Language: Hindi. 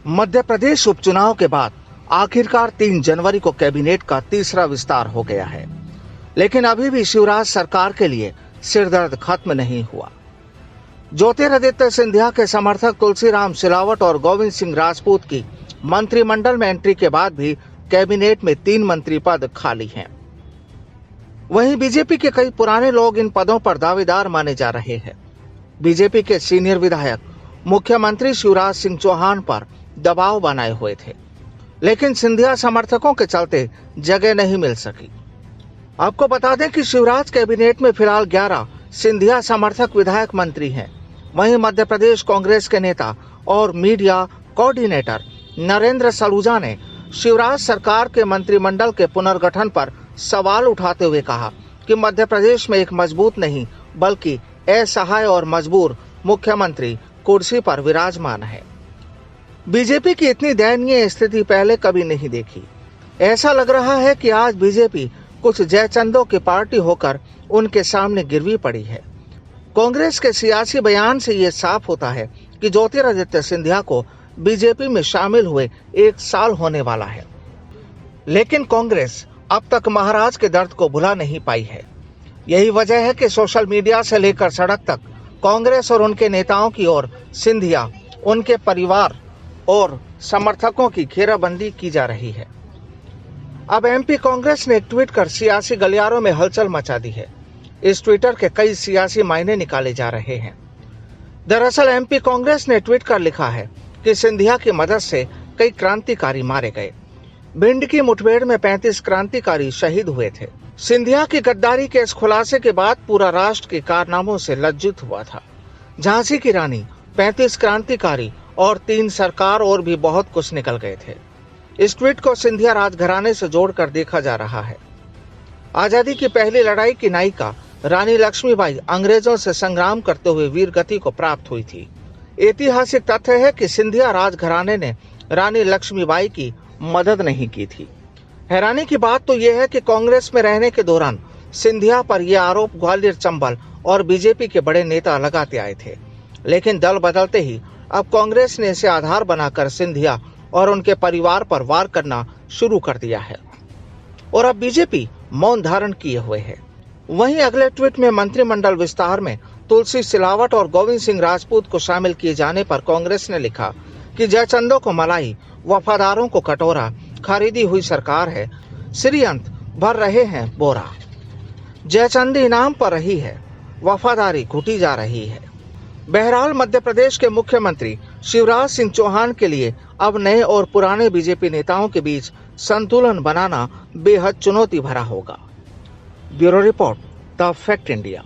मध्य प्रदेश उपचुनाव के बाद आखिरकार 3 जनवरी को कैबिनेट का तीसरा विस्तार हो गया है, लेकिन अभी भी शिवराज सरकार के लिए सिरदर्द खत्म नहीं हुआ। ज्योतिरादित्य सिंधिया के समर्थक तुलसीराम सिलावट और गोविंद सिंह राजपूत की मंत्रिमंडल में एंट्री के बाद भी कैबिनेट में 3 मंत्री पद खाली हैं। वहीं बीजेपी के कई पुराने लोग इन पदों पर दावेदार माने जा रहे हैं। बीजेपी के सीनियर विधायक मुख्यमंत्री शिवराज सिंह चौहान पर दबाव बनाए हुए थे, लेकिन सिंधिया समर्थकों के चलते जगह नहीं मिल सकी। आपको बता दें कि शिवराज कैबिनेट में फिलहाल 11 सिंधिया समर्थक विधायक मंत्री हैं। वहीं मध्य प्रदेश कांग्रेस के नेता और मीडिया कोऑर्डिनेटर नरेंद्र सलूजा ने शिवराज सरकार के मंत्रिमंडल के पुनर्गठन पर सवाल उठाते हुए कहा कि मध्य प्रदेश में एक मजबूत नहीं बल्कि असहाय और मजबूर मुख्यमंत्री कुर्सी पर विराजमान है। बीजेपी की इतनी दयनीय स्थिति पहले कभी नहीं देखी। ऐसा लग रहा है कि आज बीजेपी कुछ जयचंदों की पार्टी होकर उनके सामने गिरवी पड़ी है। कांग्रेस के सियासी बयान से ये साफ होता है कि ज्योतिरादित्य सिंधिया को बीजेपी में शामिल हुए 1 साल होने वाला है, लेकिन कांग्रेस अब तक महाराज के दर्द को भुला नहीं पाई है। यही वजह है कि सोशल मीडिया से लेकर सड़क तक कांग्रेस और उनके नेताओं की ओर सिंधिया, उनके परिवार और समर्थकों की घेराबंदी की जा रही है। अब एमपी कांग्रेस ने एक ट्वीट कर सियासी गलियारों में हलचल मचा दी है। इस ट्विटर के कई सियासी मायने निकाले जा रहे हैं। दरअसल एमपी कांग्रेस ने ट्वीट कर लिखा है कि सिंधिया की मदद से कई क्रांतिकारी मारे गए। भिंड की मुठभेड़ में 35 क्रांतिकारी शहीद हुए थे। सिंधिया की गद्दारी के इस खुलासे के बाद पूरा राष्ट्र के कारनामों से लज्जित हुआ था। झांसी की रानी, 35 क्रांतिकारी और 3 सरकार और भी बहुत कुछ निकल गए थे। इस ट्वीट को सिंधिया राजघराने से जोड़कर देखा जा रहा है। आजादी की पहली लड़ाई की नायिका रानी लक्ष्मीबाई अंग्रेजों से संग्राम करते हुए वीरगति को प्राप्त हुई थी। ऐतिहासिक तथ्य है कि सिंधिया राजघराने ने रानी लक्ष्मीबाई की मदद नहीं की थी। हैरानी की बात तो यह है कि कांग्रेस में रहने के दौरान सिंधिया पर यह आरोप ग्वालियर, चंबल और बीजेपी के बड़े नेता लगाते आए थे, लेकिन दल बदलते ही अब कांग्रेस ने इसे आधार बनाकर सिंधिया और उनके परिवार पर वार करना शुरू कर दिया है और अब बीजेपी मौन धारण किए हुए है। वहीं अगले ट्वीट में मंत्रिमंडल विस्तार में तुलसी सिलावट और गोविंद सिंह राजपूत को शामिल किए जाने पर कांग्रेस ने लिखा कि जयचंदों को मलाई, वफादारों को कटोरा, खरीदी हुई सरकार है, श्रीअंत भर रहे हैं बोरा। जयचंदी इनाम पर रही है, वफादारी घुटी जा रही है। बहरहाल मध्य प्रदेश के मुख्यमंत्री शिवराज सिंह चौहान के लिए अब नए और पुराने बीजेपी नेताओं के बीच संतुलन बनाना बेहद चुनौती भरा होगा। Bureau report, the fact India.